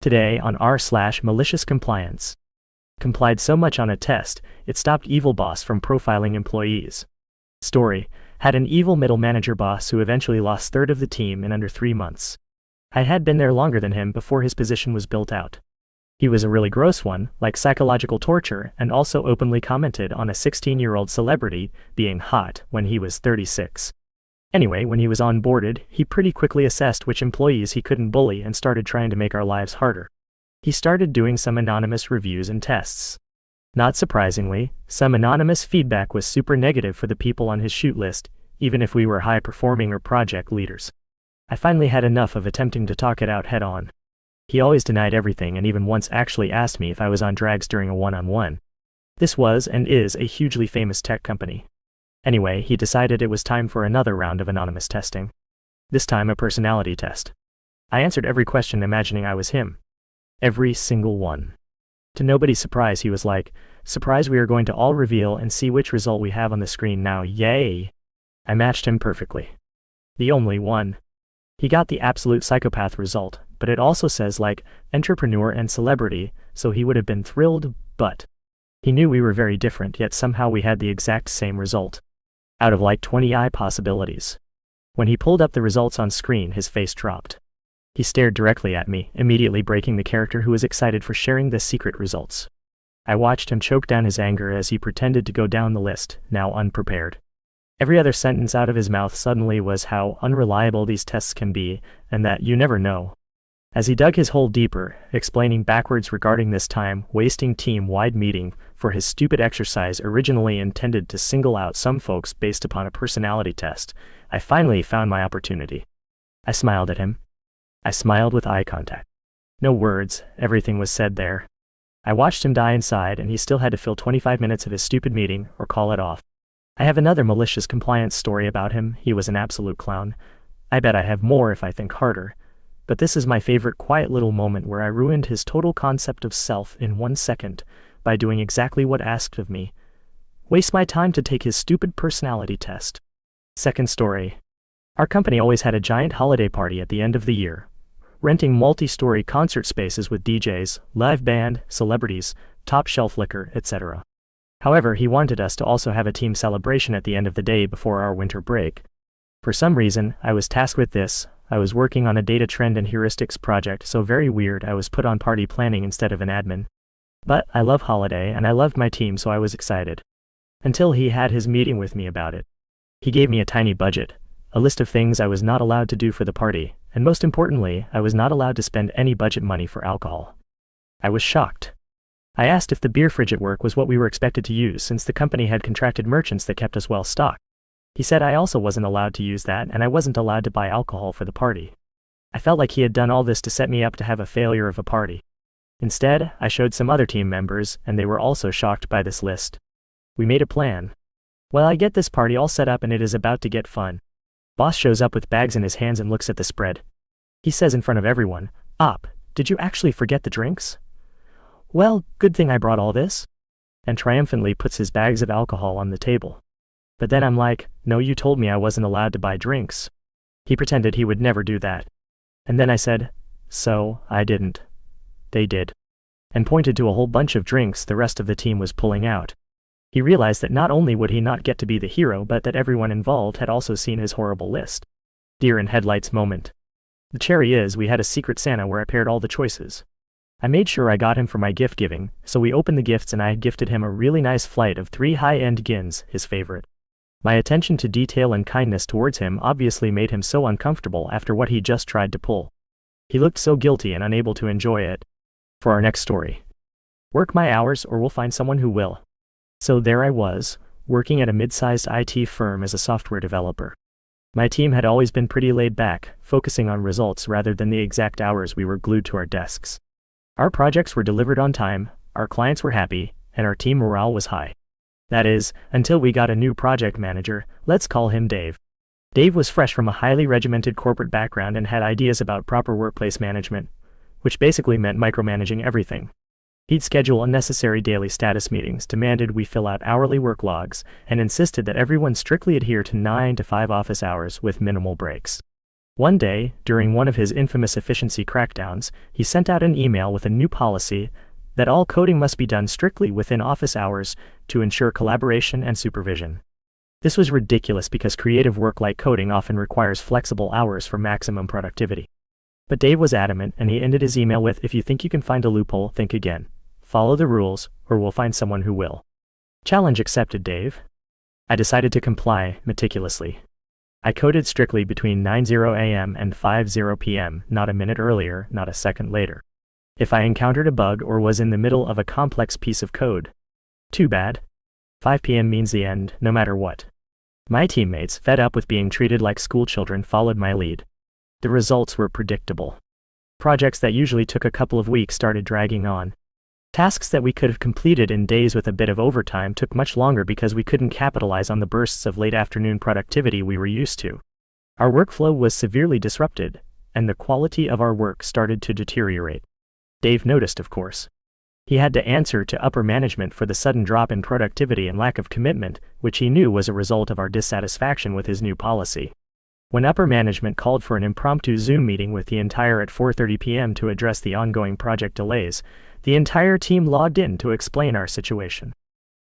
Today on r/MaliciousCompliance. Complied so much on a test, it stopped evil boss from profiling employees. Story: had an evil middle manager boss who eventually lost third of the team in under 3 months. I had been there longer than him before his position was built out. He was a really gross one, like psychological torture, and also openly commented on a 16-year-old celebrity being hot when he was 36. Anyway, when he was onboarded, he pretty quickly assessed which employees he couldn't bully and started trying to make our lives harder. He started doing some anonymous reviews and tests. Not surprisingly, some anonymous feedback was super negative for the people on his shoot list, even if we were high-performing or project leaders. I finally had enough of attempting to talk it out head-on. He always denied everything and even once actually asked me if I was on drags during a one-on-one. This was and is a hugely famous tech company. Anyway, he decided it was time for another round of anonymous testing. This time a personality test. I answered every question imagining I was him. Every single one. To nobody's surprise, he was like, "Surprise, we are going to all reveal and see which result we have on the screen now, yay!" I matched him perfectly. The only one. He got the absolute psychopath result, but it also says like, entrepreneur and celebrity, so he would have been thrilled, but he knew we were very different, yet somehow we had the exact same result. Out of like 20 possibilities. When he pulled up the results on screen, his face dropped. He stared directly at me, immediately breaking the character who was excited for sharing the secret results. I watched him choke down his anger as he pretended to go down the list, now unprepared. Every other sentence out of his mouth suddenly was how unreliable these tests can be, and that you never know. As he dug his hole deeper, explaining backwards regarding this time-wasting team-wide meeting for his stupid exercise originally intended to single out some folks based upon a personality test, I finally found my opportunity. I smiled at him. I smiled with eye contact. No words, everything was said there. I watched him die inside, and he still had to fill 25 minutes of his stupid meeting or call it off. I have another malicious compliance story about him. He was an absolute clown. I bet I have more if I think harder. But this is my favorite quiet little moment where I ruined his total concept of self in 1 second by doing exactly what asked of me. Waste my time to take his stupid personality test. Second story. Our company always had a giant holiday party at the end of the year, renting multi-story concert spaces with DJs, live band, celebrities, top-shelf liquor, etc. However, he wanted us to also have a team celebration at the end of the day before our winter break. For some reason, I was tasked with this. I was working on a data trend and heuristics project, so very weird I was put on party planning instead of an admin. But I love holiday and I loved my team, so I was excited. Until he had his meeting with me about it. He gave me a tiny budget, a list of things I was not allowed to do for the party, and most importantly, I was not allowed to spend any budget money for alcohol. I was shocked. I asked if the beer fridge at work was what we were expected to use since the company had contracted merchants that kept us well stocked. He said I also wasn't allowed to use that and I wasn't allowed to buy alcohol for the party. I felt like he had done all this to set me up to have a failure of a party. Instead, I showed some other team members and they were also shocked by this list. We made a plan. Well, I get this party all set up and it is about to get fun. Boss shows up with bags in his hands and looks at the spread. He says in front of everyone, "Op, did you actually forget the drinks?" "Well, good thing I brought all this." And triumphantly puts his bags of alcohol on the table. But then I'm like, "No, you told me I wasn't allowed to buy drinks." He pretended he would never do that. And then I said, "So, I didn't." They did. And pointed to a whole bunch of drinks the rest of the team was pulling out. He realized that not only would he not get to be the hero, but that everyone involved had also seen his horrible list. Deer in headlights moment. The cherry is we had a secret Santa where I paired all the choices. I made sure I got him for my gift giving, so we opened the gifts and I had gifted him a really nice flight of 3 high-end gins, his favorite. My attention to detail and kindness towards him obviously made him so uncomfortable after what he just tried to pull. He looked so guilty and unable to enjoy it. For our next story. Work my hours or we'll find someone who will. So there I was, working at a mid-sized IT firm as a software developer. My team had always been pretty laid back, focusing on results rather than the exact hours we were glued to our desks. Our projects were delivered on time, our clients were happy, and our team morale was high. That is, until we got a new project manager, let's call him Dave. Dave was fresh from a highly regimented corporate background and had ideas about proper workplace management, which basically meant micromanaging everything. He'd schedule unnecessary daily status meetings, demanded we fill out hourly work logs, and insisted that everyone strictly adhere to 9 to 5 office hours with minimal breaks. One day, during one of his infamous efficiency crackdowns, he sent out an email with a new policy that all coding must be done strictly within office hours to ensure collaboration and supervision. This was ridiculous because creative work like coding often requires flexible hours for maximum productivity. But Dave was adamant, and he ended his email with, "If you think you can find a loophole, think again. Follow the rules, or we'll find someone who will." Challenge accepted, Dave. I decided to comply meticulously. I coded strictly between 9:00 a.m. and 5:00 p.m., not a minute earlier, not a second later. If I encountered a bug or was in the middle of a complex piece of code, too bad. 5 p.m. means the end, no matter what. My teammates, fed up with being treated like schoolchildren, followed my lead. The results were predictable. Projects that usually took a couple of weeks started dragging on. Tasks that we could have completed in days with a bit of overtime took much longer because we couldn't capitalize on the bursts of late afternoon productivity we were used to. Our workflow was severely disrupted, and the quality of our work started to deteriorate. Dave noticed, of course. He had to answer to upper management for the sudden drop in productivity and lack of commitment, which he knew was a result of our dissatisfaction with his new policy. When upper management called for an impromptu Zoom meeting with the entire at 4:30 p.m. to address the ongoing project delays, the entire team logged in to explain our situation.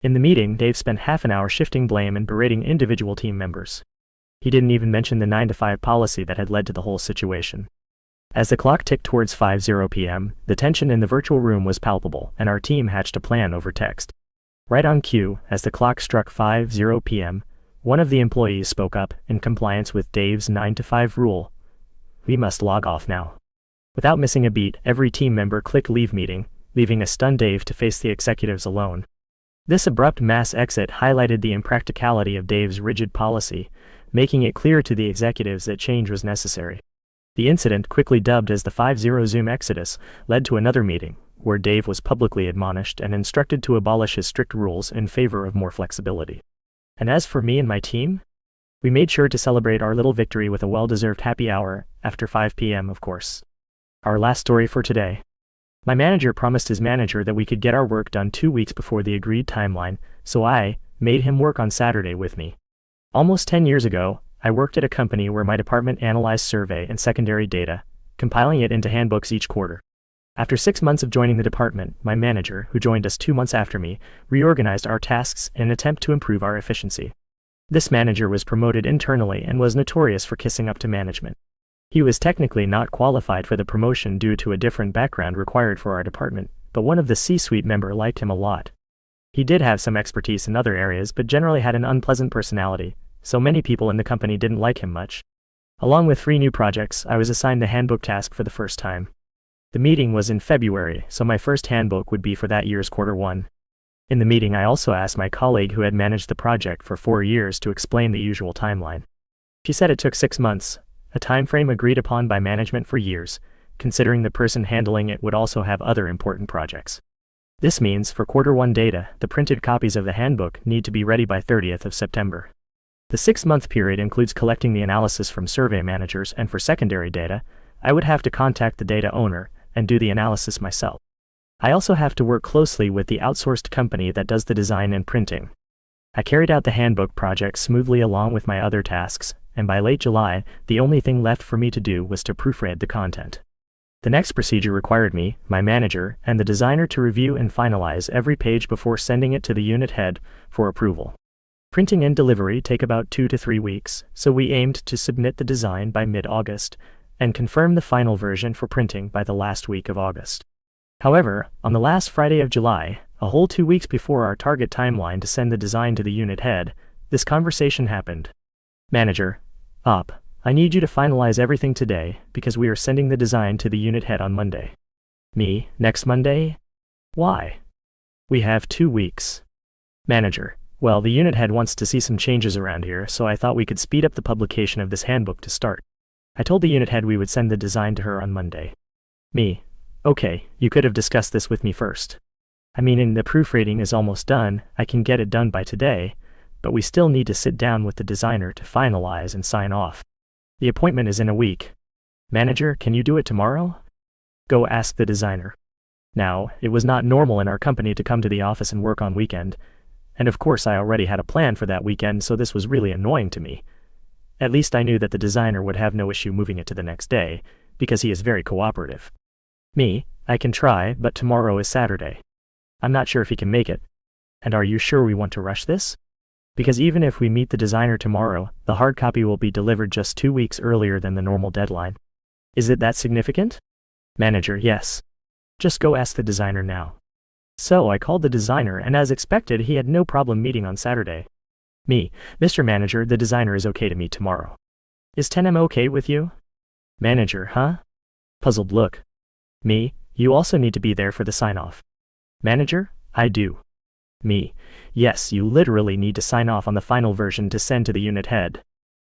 In the meeting, Dave spent half an hour shifting blame and berating individual team members. He didn't even mention the 9-to-5 policy that had led to the whole situation. As the clock ticked towards 5:00 p.m., the tension in the virtual room was palpable, and our team hatched a plan over text. Right on cue, as the clock struck 5:00 p.m., one of the employees spoke up, in compliance with Dave's 9-to-5 rule. "We must log off now." Without missing a beat, every team member clicked leave meeting, leaving a stunned Dave to face the executives alone. This abrupt mass exit highlighted the impracticality of Dave's rigid policy, making it clear to the executives that change was necessary. The incident, quickly dubbed as the 5:00 Zoom Exodus, led to another meeting, where Dave was publicly admonished and instructed to abolish his strict rules in favor of more flexibility. And as for me and my team, we made sure to celebrate our little victory with a well-deserved happy hour, after 5 p.m. of course. Our last story for today. My manager promised his manager that we could get our work done 2 weeks before the agreed timeline, so I made him work on Saturday with me. Almost 10 years ago, I worked at a company where my department analyzed survey and secondary data, compiling it into handbooks each quarter. After 6 months of joining the department, my manager, who joined us 2 months after me, reorganized our tasks in an attempt to improve our efficiency. This manager was promoted internally and was notorious for kissing up to management. He was technically not qualified for the promotion due to a different background required for our department, but one of the C-suite members liked him a lot. He did have some expertise in other areas but generally had an unpleasant personality, so many people in the company didn't like him much. Along with 3 new projects, I was assigned the handbook task for the first time. The meeting was in February, so my first handbook would be for that year's Q1. In the meeting, I also asked my colleague who had managed the project for 4 years to explain the usual timeline. She said it took 6 months, a time frame agreed upon by management for years, considering the person handling it would also have other important projects. This means, for Q1 data, the printed copies of the handbook need to be ready by 30th of September. The 6-month period includes collecting the analysis from survey managers, and for secondary data, I would have to contact the data owner and do the analysis myself. I also have to work closely with the outsourced company that does the design and printing. I carried out the handbook project smoothly along with my other tasks, and by late July, the only thing left for me to do was to proofread the content. The next procedure required me, my manager, and the designer to review and finalize every page before sending it to the unit head for approval. Printing and delivery take about 2 to 3 weeks, so we aimed to submit the design by mid-August, and confirm the final version for printing by the last week of August. However, on the last Friday of July, a whole 2 weeks before our target timeline to send the design to the unit head, this conversation happened. Manager, I need you to finalize everything today, because we are sending the design to the unit head on Monday. Me, next Monday? Why? We have 2 weeks. Manager, well, the unit head wants to see some changes around here, so I thought we could speed up the publication of this handbook to start. I told the unit head we would send the design to her on Monday. Me, okay, you could have discussed this with me first. I mean, the proofreading is almost done, I can get it done by today, but we still need to sit down with the designer to finalize and sign off. The appointment is in a week. Manager, can you do it tomorrow? Go ask the designer. Now, it was not normal in our company to come to the office and work on weekend, and of course I already had a plan for that weekend, so this was really annoying to me. At least I knew that the designer would have no issue moving it to the next day, because he is very cooperative. Me, I can try, but tomorrow is Saturday. I'm not sure if he can make it. And are you sure we want to rush this? Because even if we meet the designer tomorrow, the hard copy will be delivered just 2 weeks earlier than the normal deadline. Is it that significant? Manager, yes. Just go ask the designer now. So I called the designer, and as expected, he had no problem meeting on Saturday. Me, Mr. Manager, the designer is okay to meet tomorrow. Is 10 AM okay with you? Manager, huh? Puzzled look. Me, you also need to be there for the sign-off. Manager, I do. Me, yes, you literally need to sign off on the final version to send to the unit head.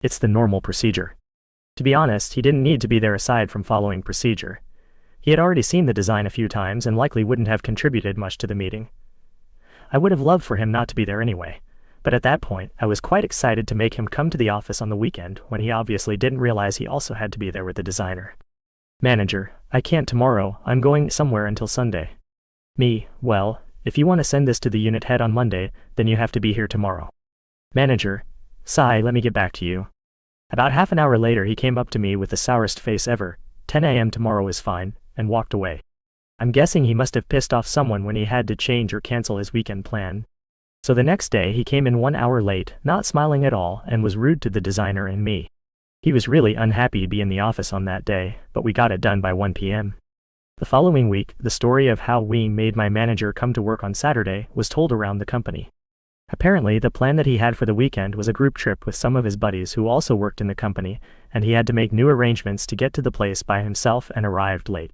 It's the normal procedure. To be honest, he didn't need to be there aside from following procedure. He had already seen the design a few times and likely wouldn't have contributed much to the meeting. I would have loved for him not to be there anyway, but at that point, I was quite excited to make him come to the office on the weekend when he obviously didn't realize he also had to be there with the designer. Manager, I can't tomorrow, I'm going somewhere until Sunday. Me, well, if you want to send this to the unit head on Monday, then you have to be here tomorrow. Manager, sigh, let me get back to you. About half an hour later he came up to me with the sourest face ever, 10 AM tomorrow is fine, and walked away. I'm guessing he must have pissed off someone when he had to change or cancel his weekend plan. So the next day he came in 1 hour late, not smiling at all, and was rude to the designer and me. He was really unhappy to be in the office on that day, but we got it done by 1 PM. The following week, the story of how we made my manager come to work on Saturday was told around the company. Apparently, the plan that he had for the weekend was a group trip with some of his buddies who also worked in the company, and he had to make new arrangements to get to the place by himself and arrived late.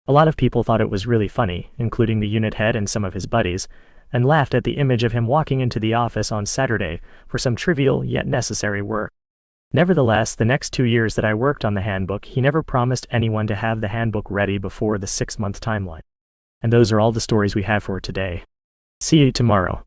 A lot of people thought it was really funny, including the unit head and some of his buddies, and laughed at the image of him walking into the office on Saturday for some trivial yet necessary work. Nevertheless, the next 2 years that I worked on the handbook, he never promised anyone to have the handbook ready before the 6-month timeline. And those are all the stories we have for today. See you tomorrow.